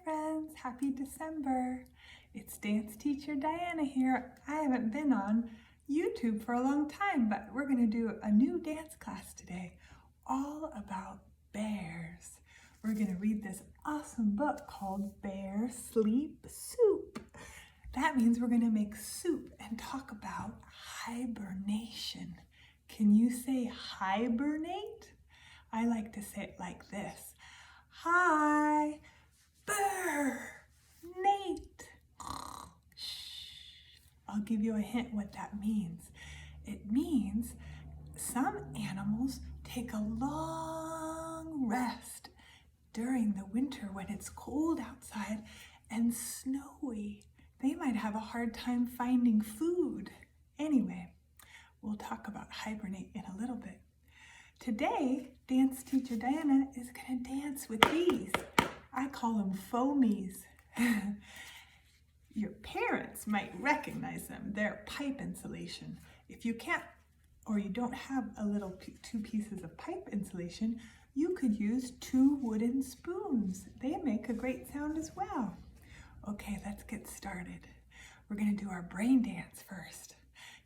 friends, happy December. It's dance teacher Diana here. I haven't been on YouTube for a long time, but we're going to do a new dance class today, all about bears. We're going to read this awesome book called Bear Sleep Soup. That means we're going to make soup and talk about hibernation. Can you say hibernate? I like to say it like this. Hi, Nate. I'll give you a hint what that means. It means some animals take a long rest during the winter when it's cold outside and snowy. They might have a hard time finding food. Anyway, we'll talk about hibernate in a little bit. Today, dance teacher Diana is going to dance with these. I call them foamies. Your parents might recognize them. They're pipe insulation. If you can't, or you don't have two pieces of pipe insulation, you could use 2 wooden spoons. They make a great sound as well. Okay, let's get started. We're going to do our brain dance first.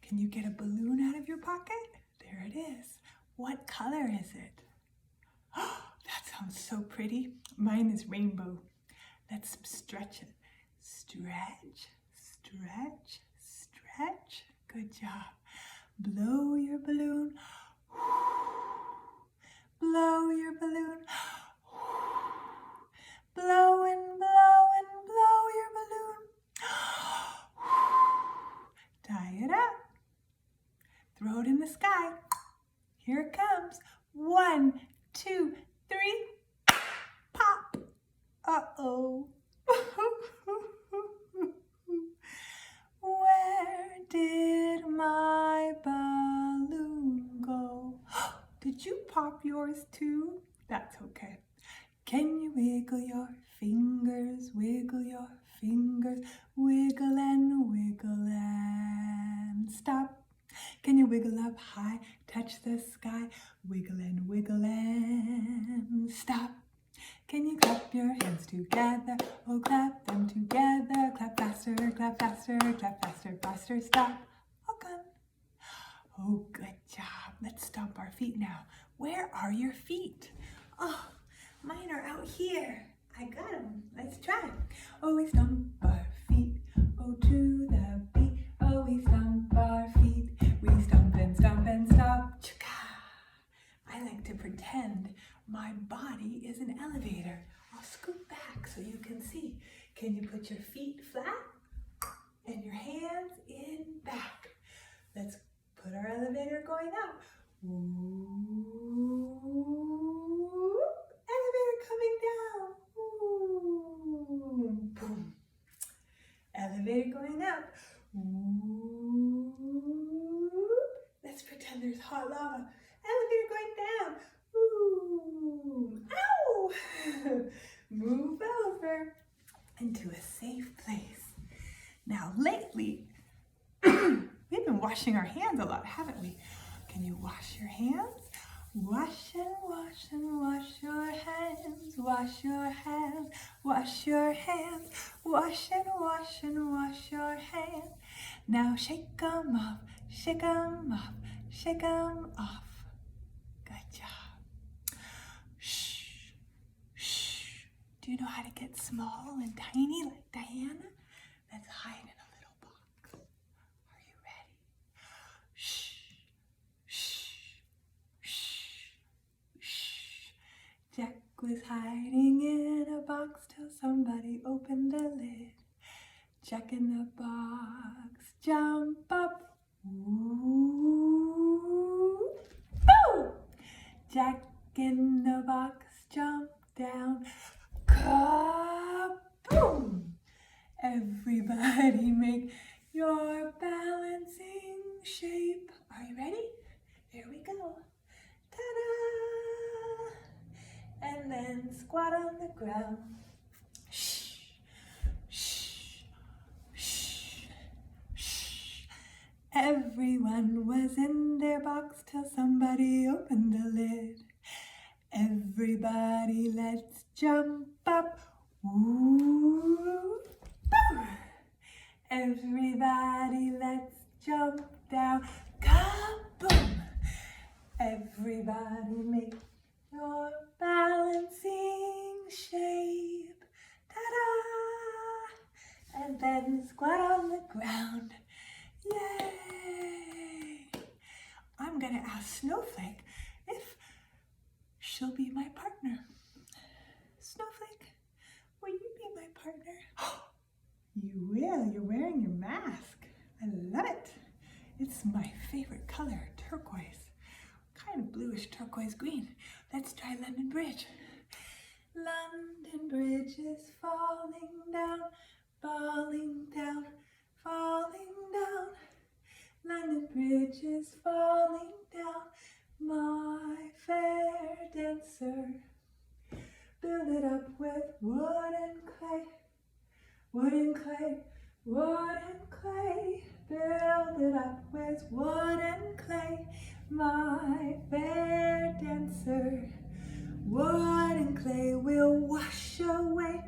Can you get a balloon out of your pocket? There it is. What color is it? Oh, that sounds so pretty. Mine is rainbow. Let's stretch it. Stretch, stretch, stretch. Good job. Blow your balloon. Blow your balloon. Blow and blow and blow your balloon. Tie it up. Throw it in the sky. Here it comes. 1, 2, 3. Pop. Uh-oh. Where did my balloon go? Did you pop yours too? That's okay. Can you wiggle your fingers, wiggle your fingers, wiggle and stop? Can you wiggle up high, touch the sky, wiggle and stop? Can you clap your hands together, oh clap them together, clap faster, faster, stop, okay. Oh, good job. Let's stomp our feet now. Where are your feet? Oh, mine are out here. I got them. Let's try. Oh, we stomp our feet, oh to the beat, oh we stomp our feet, we stomp and stop, chaka. I like to pretend my body is an elevator. I'll scoot back so you can see. Can you put your feet flat and your hands in back? Let's put our elevator going up. Ooh, elevator coming down. Ooh, boom. Elevator going up. Ooh. Let's pretend there's hot lava. Elevator going down. Ooh. Ow! Move over into a safe place. Now lately, we've been washing our hands a lot, haven't we? Can you wash your hands? Wash and wash and wash your hands. Wash your hands. Wash your hands. Wash and wash and wash your hands. Now shake them off. Shake them off. Shake them off. Good job. Shh. Shh. Do you know how to get small and tiny like Diana? Let's hide in a little box. Are you ready? Shh. Shh. Shh. Shh. Jack was hiding in a box till somebody opened the lid. Jack in the box, jump up. Ooh. Boo! Jack in the box, jump down. Kaboom! Everybody make your balancing shape. Are you ready? Here we go. Ta-da! And then squat on the ground. Shh, shh, shh, shh. Everyone was in their box till somebody opened the lid. Everybody, let's jump up. Ooh, boom. Everybody, let's jump down. Kaboom. Everybody make your balancing shape. Ta-da! And then squat on the ground. Yay! I'm gonna ask Snowflake if she'll be my partner. Snowflake, will you be my partner? You will. You're wearing your mask. I love it. It's my favorite color, turquoise. Kind of bluish turquoise green. Let's try London Bridge. London Bridge is falling down, falling down, falling down. London Bridge is falling down, my fair dancer. Build it up with wood and clay, wood and clay, wood and clay. Build it up with wood and clay, my fair dancer. Wood and clay will wash away,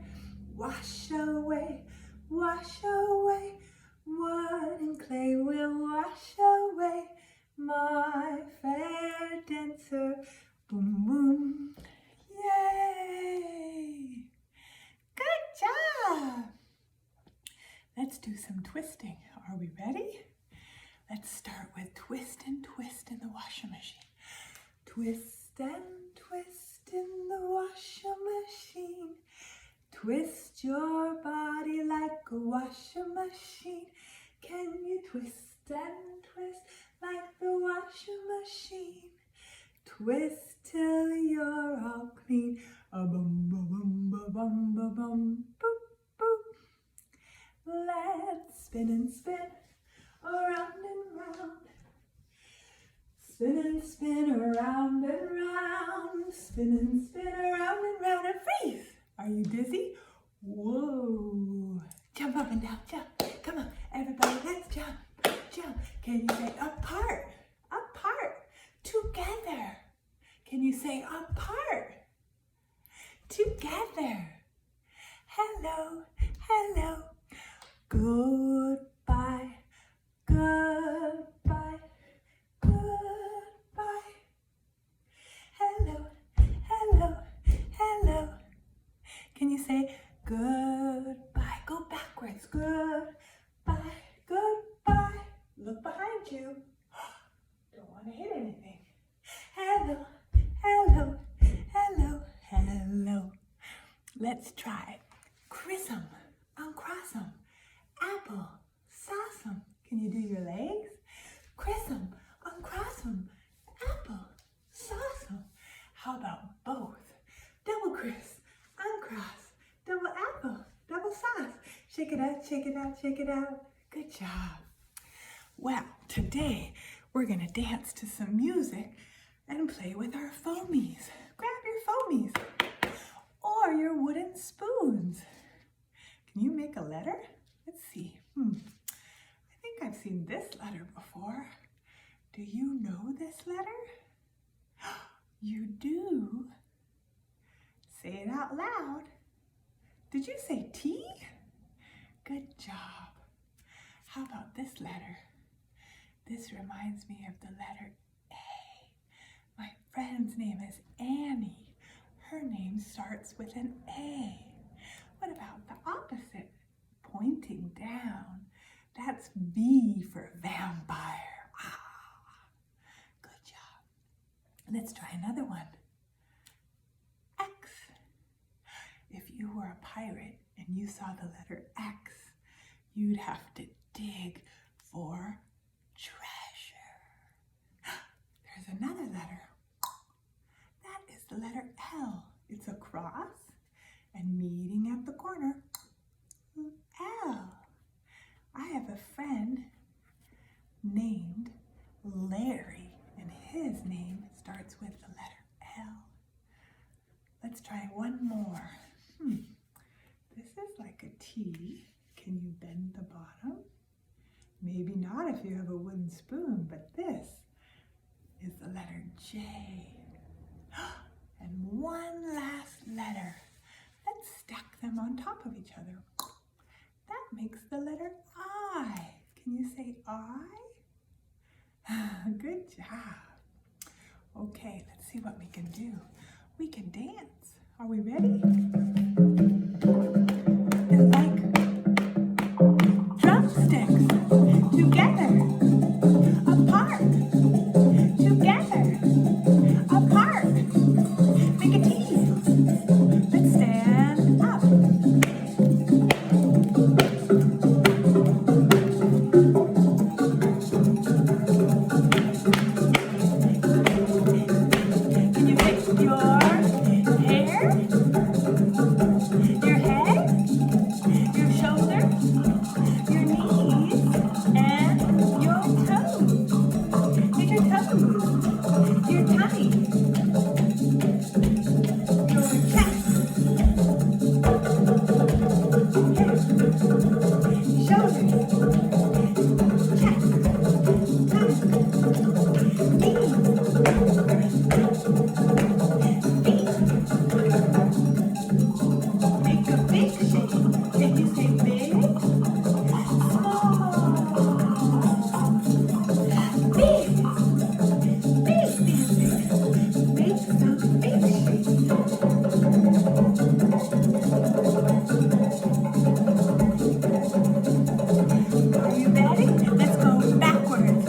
wash away, wash away. Wood and clay will wash away, my fair dancer. Boom, boom. Yay! Good job! Let's do some twisting. Are we ready? Let's start with twist and twist in the washing machine. Twist and twist in the washing machine. Twist your body like a washing machine. Can you twist and twist like the washing machine? Twist till you're all clean. A bum ba bum ba bum ba bum boop boop. Let's spin and spin around and round. Spin and spin around and round. Spin and spin around and round and freeze. Are you dizzy? Whoa. Jump up and down, jump. Come on, everybody, let's jump, jump. Can you say apart, apart, together? Can you say apart, together? Hello, hello. Goodbye, goodbye, goodbye. Hello, hello, hello. Can you say goodbye? Go backwards. Goodbye, goodbye. Look behind you. Don't want to hit anything. Hello, hello, hello, hello. Let's try chrism, uncrossum, apple, sauceum. Can you do your legs? Chrism, uncrossum, apple, sauceum. How about both? Double criss, uncross, double apple, double sauce. Shake it out, shake it out, shake it out. Good job. Well, today we're gonna dance to some music and play with our foamies. Grab your foamies or your wooden spoons. Can you make a letter? Let's see. I think I've seen this letter before. Do you know this letter? You do. Say it out loud. Did you say T? Good job. How about this letter? This reminds me of the letter A. My friend's name is Annie. Her name starts with an A. What about the opposite? Pointing down. That's V for vampire. Good job. Let's try another one. X. If you were a pirate and you saw the letter X, you'd have to dig for treasure. There's another letter. That is the letter L. It's a cross and meeting at the corner. L. I have a friend named Larry, and his name starts with the letter L. Let's try one more. This is like a T. Can you bend the bottom? Maybe not if you have a wooden spoon, but this is the letter J. And one last letter. Let's stack them on top of each other. That makes the letter I. Can you say I? Good job. Okay, let's see what we can do. We can dance. Are we ready? They're like drumsticks, together, apart, together, apart. Make a T. Let's stand up. Can you fix your hair, your head, your shoulders, your knees, and your toes? Make your toes, your tummy, your chest, head, shoulders, chest, tummy, knees, feet. Make a big shape. Can you say big? Small. Big. Big, big, big. Make some big shapes. Are you ready? Let's go backwards.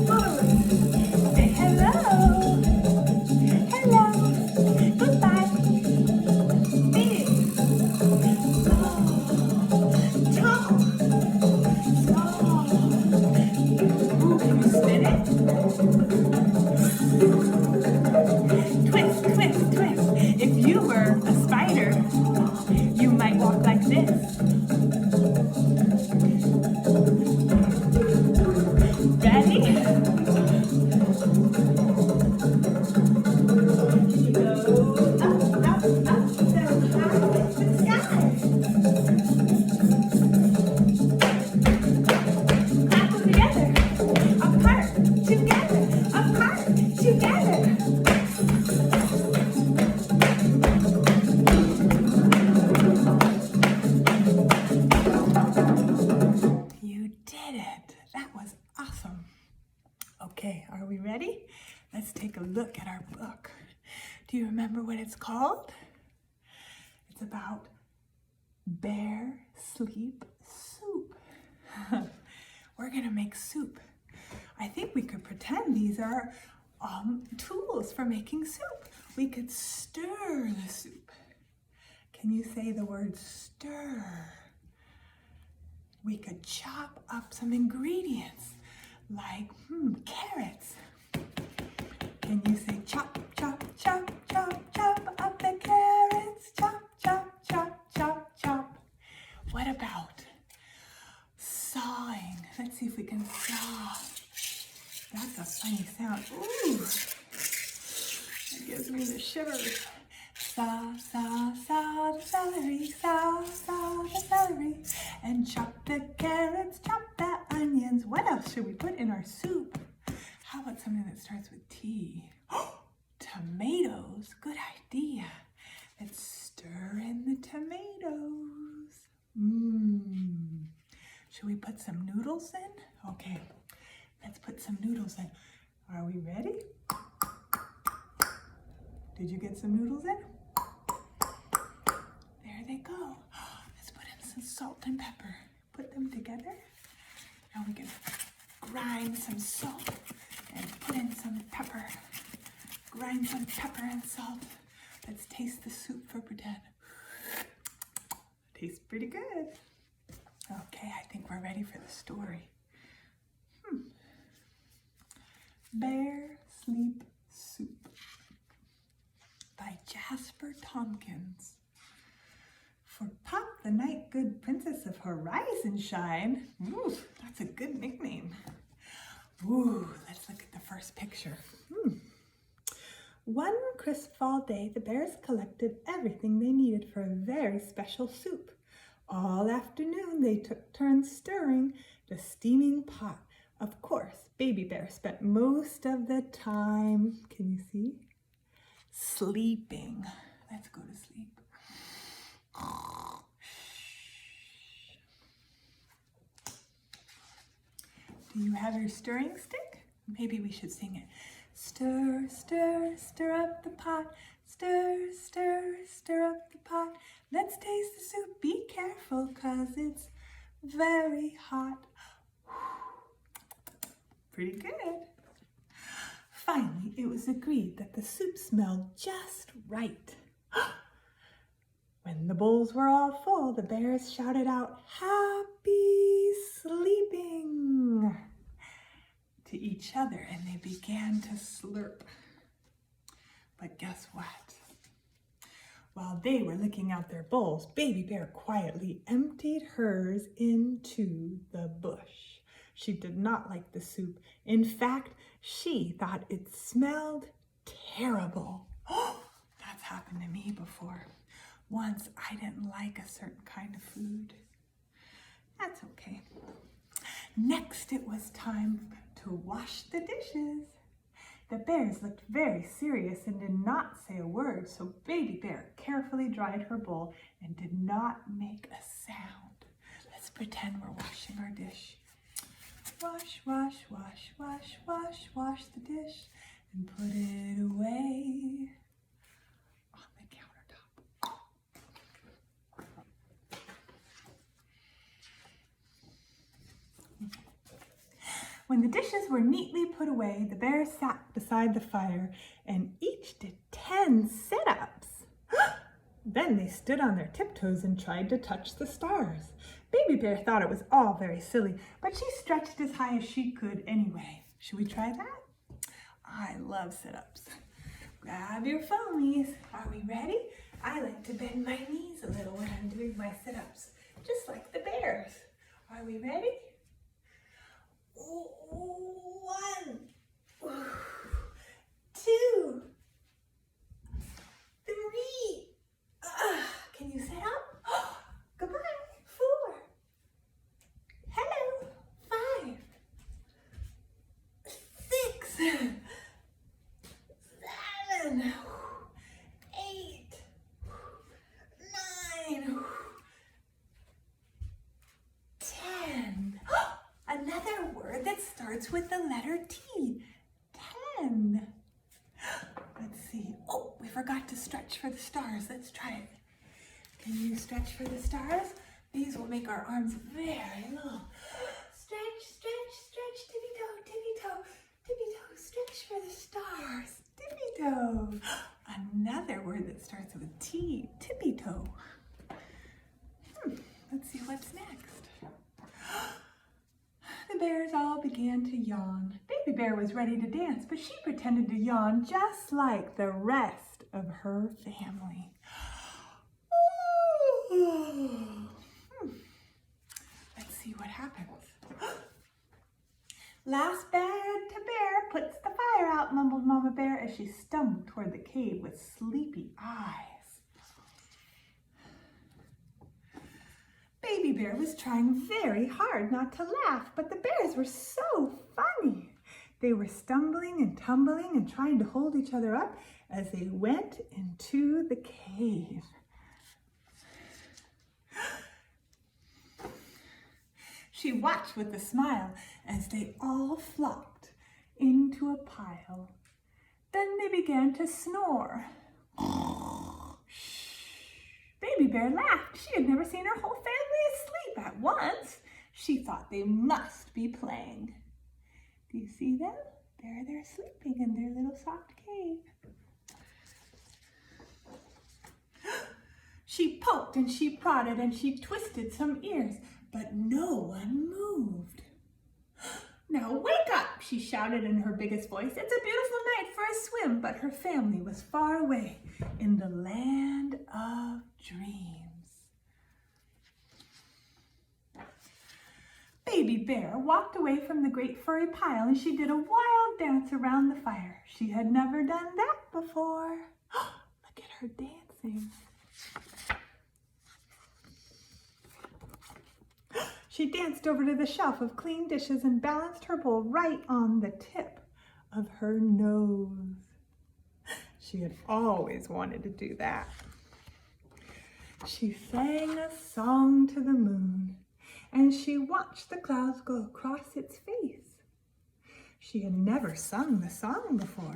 Forward. Say hello. Hello. Goodbye. Big. Small. Tall. Small. Ooh, can you spin it? Twist, twist, twist. If you were a spider, you might walk like this. Ready? You go up, up, up, so high to the sky. Clap them together, apart, together, apart, together. You did it. That was awesome. Okay, are we ready? Let's take a look at our book. Do you remember what it's called? It's about bear sleep soup. We're gonna make soup. I think we could pretend these are tools for making soup. We could stir the soup. Can you say the word stir? We could chop up some ingredients like carrots. Can you say chop, chop, chop, chop, chop up the carrots? Chop, chop, chop, chop, chop. What about sawing? Let's see if we can saw. That's a funny sound. Ooh, it gives me the shivers. Saw, saw, saw the celery, saw, saw the celery, and chop the carrots, chop the onions. What else should we put in our soup? How about something that starts with T? Tomatoes, good idea. Let's stir in the tomatoes. Should we put some noodles in? Okay, let's put some noodles in. Are we ready? Did you get some noodles in? There they go. Let's put in some salt and pepper. Put them together. Now we can grind some salt and put in some pepper. Grind some pepper and salt. Let's taste the soup for pretend. Tastes pretty good. Okay, I think we're ready for the story. Bear Sleep Soup by Jasper Tompkins. For Pop, the night good princess of Horizon Shine. Ooh, that's a good nickname. Ooh, let's look at the first picture. One crisp fall day, the bears collected everything they needed for a very special soup. All afternoon, they took turns stirring the steaming pot. Of course, Baby Bear spent most of the time, can you see? sleeping. Let's go to sleep. Do you have your stirring stick? Maybe we should sing it. Stir, stir, stir up the pot. Stir, stir, stir up the pot. Let's taste the soup. Be careful, 'cause it's very hot. Pretty good. Finally, it was agreed that the soup smelled just right. When the bowls were all full, the bears shouted out, "Happy sleeping!" to each other, and they began to slurp. But guess what? While they were licking out their bowls, Baby Bear quietly emptied hers into the bush. She did not like the soup. In fact, she thought it smelled terrible. That's happened to me before. Once I didn't like a certain kind of food. That's okay. Next, it was time to wash the dishes. The bears looked very serious and did not say a word, so Baby Bear carefully dried her bowl and did not make a sound. Let's pretend we're washing our dish. Wash, wash, wash, wash, wash, wash the dish and put it away on the countertop. When the dishes were neatly put away, the bears sat beside the fire and each did 10 sit-ups. Then they stood on their tiptoes and tried to touch the stars. Baby Bear thought it was all very silly, but she stretched as high as she could anyway. Should we try that? I love sit-ups. Grab your foamies. Are we ready? I like to bend my knees a little when I'm doing my sit-ups, just like the bears. Are we ready? 1, 2, 3. Can you sit up? Goodbye. 4. Hello. 5, 6, 7, 8, 9, 10. Another word that starts with the letter T. 10. Let's see. Oh, we forgot to stretch for the stars. Let's try it. Can you stretch for the stars? These will make our arms very long. Stretch, stretch, stretch, tippy-toe, tippy-toe, tippy-toe, stretch for the stars. Tippy-toe. Another word that starts with T, tippy-toe. Let's see what's next. The bears all began to yawn. Baby Bear was ready to dance, but she pretended to yawn just like the rest of her family. Let's see what happens. Last bed to bear puts the fire out, mumbled Mama Bear as she stumbled toward the cave with sleepy eyes. Baby Bear was trying very hard not to laugh, but the bears were so funny. They were stumbling and tumbling and trying to hold each other up as they went into the cave. She watched with a smile as they all flopped into a pile. Then they began to snore. Baby Bear laughed. She had never seen her whole family asleep at once. She thought they must be playing. Do you see them? There they're sleeping in their little soft cave. She poked and she prodded and she twisted some ears, but no one moved. Now wake up, she shouted in her biggest voice. It's a beautiful night for a swim, but her family was far away in the land of dreams. Baby Bear walked away from the great furry pile and she did a wild dance around the fire. She had never done that before. Look at her dancing. She danced over to the shelf of clean dishes and balanced her bowl right on the tip of her nose. She had always wanted to do that. She sang a song to the moon, and she watched the clouds go across its face. She had never sung the song before.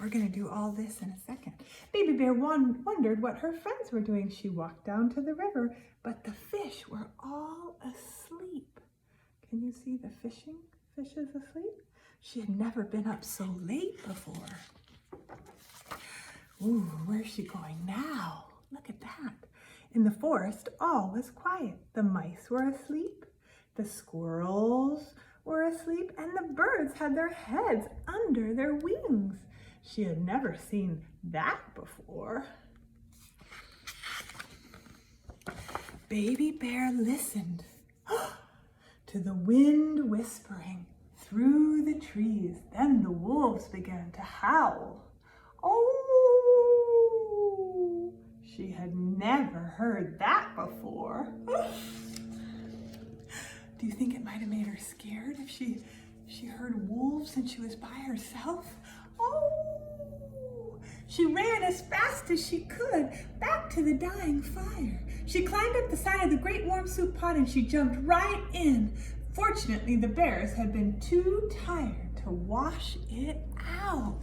We're going to do all this in a second. Baby Bear wondered what her friends were doing. She walked down to the river, but the fish were all asleep. Can you see the fishes asleep? She had never been up so late before. Ooh, where's she going now? Look at that. In the forest, all was quiet. The mice were asleep, the squirrels were asleep, and the birds had their heads under their wings. She had never seen that before. Baby Bear listened to the wind whispering through the trees. Then the wolves began to howl. Oh! She had never heard that before. Do you think it might have made her scared if she heard wolves and she was by herself? Oh! She ran as fast as she could back to the dying fire. She climbed up the side of the great warm soup pot and she jumped right in. Fortunately, the bears had been too tired to wash it out.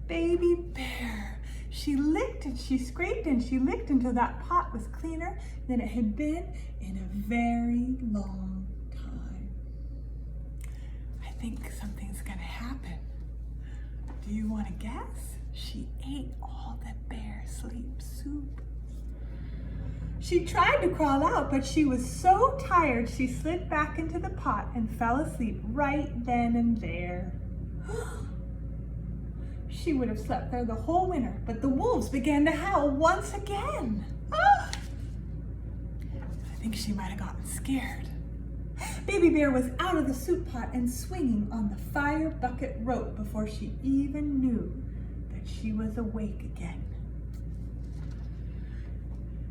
Baby Bear. She licked and she scraped and she licked until that pot was cleaner than it had been in a very long time. I think something's gonna happen. Do you want to guess? She ate all the bear sleep soup. She tried to crawl out, but she was so tired she slid back into the pot and fell asleep right then and there. She would have slept there the whole winter, but the wolves began to howl once again. I think she might have gotten scared. Baby Bear was out of the soup pot and swinging on the fire bucket rope before she even knew that she was awake again.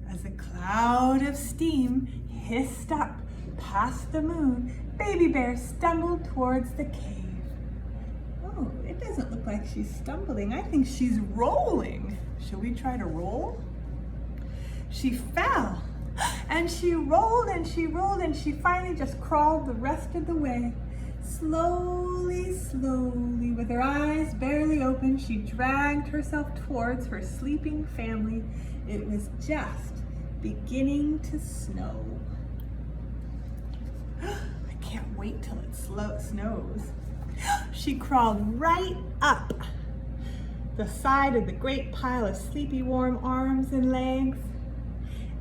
As a cloud of steam hissed up past the moon, Baby Bear stumbled towards the cave. Oh, it doesn't look like she's stumbling. I think she's rolling. Shall we try to roll? She fell, and she rolled, and she rolled, and she finally just crawled the rest of the way. Slowly, slowly, with her eyes barely open, she dragged herself towards her sleeping family. It was just beginning to snow. I can't wait till it snows. She crawled right up the side of the great pile of sleepy warm arms and legs.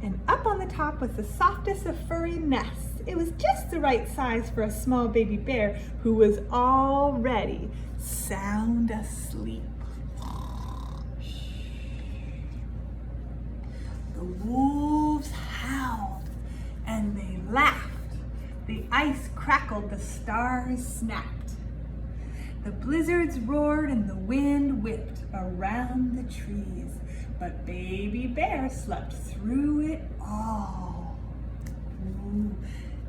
And up on the top was the softest of furry nests. It was just the right size for a small baby bear who was already sound asleep. The wolves howled and they laughed. The ice crackled, the stars snapped. The blizzards roared and the wind whipped around the trees. But Baby Bear slept through it all. Ooh.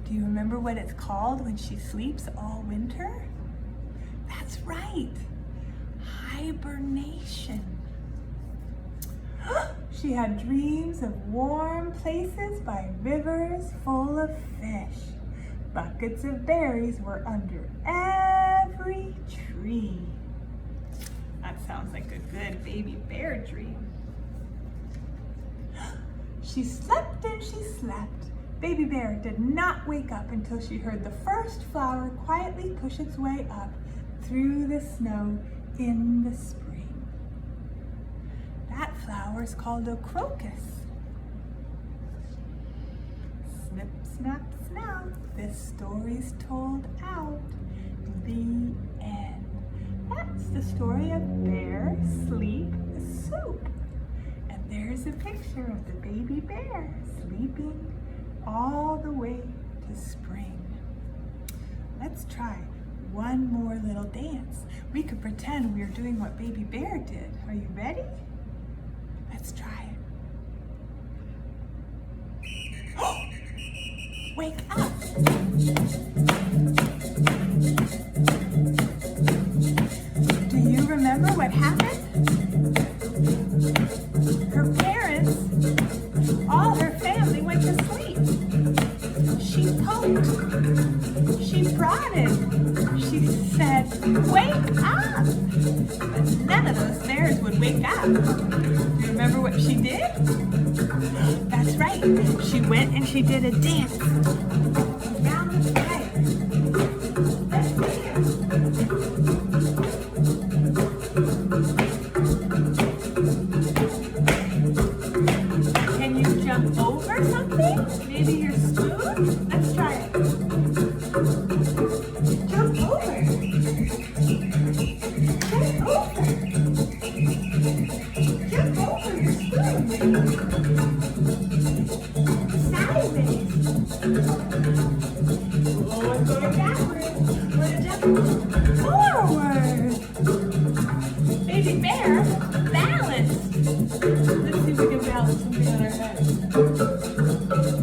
Do you remember what it's called when she sleeps all winter? That's right, hibernation. She had dreams of warm places by rivers full of fish. Buckets of berries were under every tree. That sounds like a good baby bear dream. She slept and she slept. Baby Bear did not wake up until she heard the first flower quietly push its way up through the snow in the spring. That flower is called a crocus. Snip, snap, snap. This story's told out. The end. That's the story of Bear Sleep Soup. And there's a picture of the baby bear sleeping all the way to spring. Let's try one more little dance. We could pretend we are doing what Baby Bear did. Are you ready? Let's try it. Wake up. Do happened? Her parents, all her family went to sleep. She poked, she prodded, she said, "Wake up!" But none of those bears would wake up. You remember what she did? That's right, she went and she did a dance around the fire. Let's dance. Can you jump over something? Maybe your spoon? Let's try it. Jump over. Jump over. Jump over your spoon. Sideways. Oh, I'm going backwards. We're jumping forward. Baby bear, balance. Let's see if we can balance something on our head.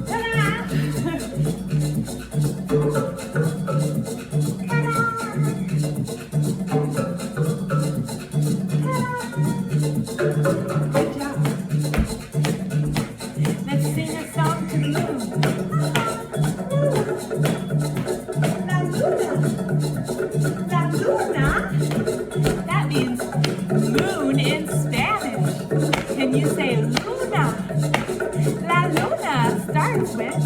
Ta-da! Ta-da! Good job. Let's sing a song to the moon. La luna. La luna. That means moon in Spanish. Can you say luna? La luna starts with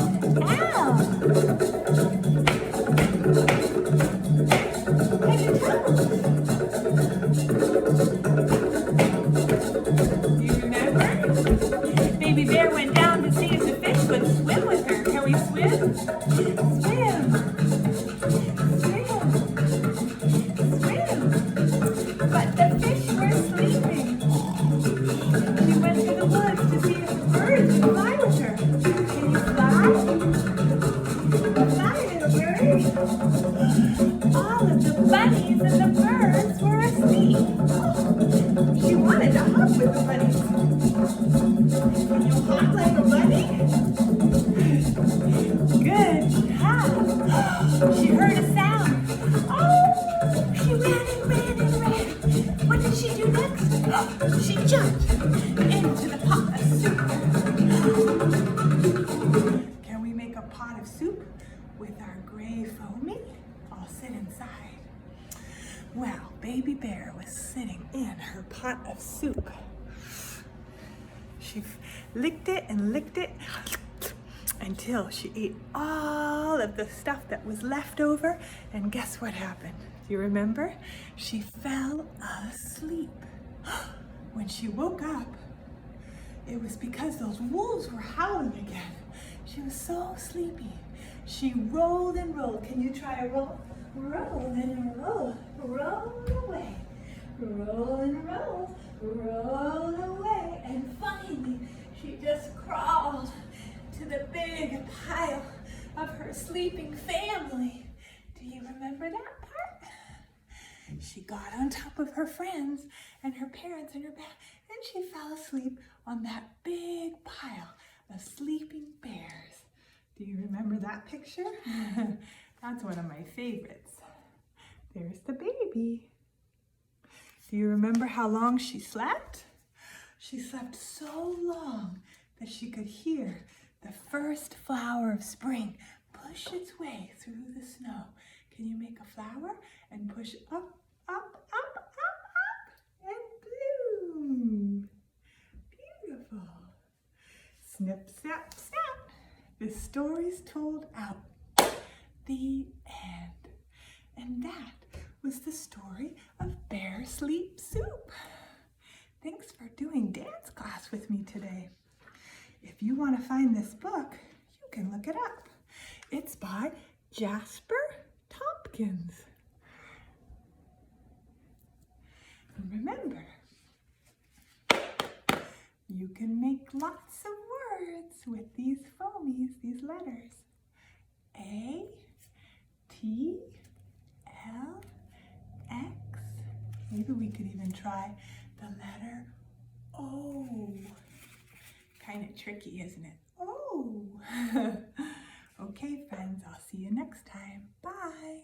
L. Can you tell? You remember? Baby bear went down to see if the fish would swim with her. Can we swim? Swim. Swim. Swim. But the fish were sleeping. She went to the woods to see if the birds would fly with her. Can you fly? Fly, little bird. All of the bunnies and the birds were asleep. She wanted to hop with the bunnies. Can you hop like a bunny? Good job. She heard a sound. Oh, she ran and ran and ran. What did she do next? She jumped into the pot of soup. Can we make a pot of soup with our gray foamy? I'll sit inside. Well, baby bear was sitting in her pot of soup. She licked it until she ate all of the stuff that was left over, and guess what happened? Do you remember? She fell asleep. When she woke up, it was because those wolves were howling again. She was so sleepy. She rolled and rolled. Can you try a roll? Roll and roll. Roll away. Roll and roll. Roll away. And finally, she just crawled to the big pile of her sleeping family. Do you remember that part? She got on top of her friends and her parents and her back, and she fell asleep on that big pile of sleeping bears. Do you remember that picture? That's one of my favorites. There's the baby. Do you remember how long she slept? She slept so long that she could hear the first flower of spring push its way through the snow. Can you make a flower and push up, up, up, up, up, and bloom? Beautiful. Snip, snap, snap. The story's told out. The end. And that was the story of Bear Sleep Soup. Thanks for doing dance class with me today. If you want to find this book, you can look it up. It's by Jasper Tompkins. And remember, you can make lots of words with these foamies, these letters. A, T, L, X. Maybe we could even try the letter O. Kind of tricky, isn't it? Oh. Okay, friends, I'll see you next time. Bye.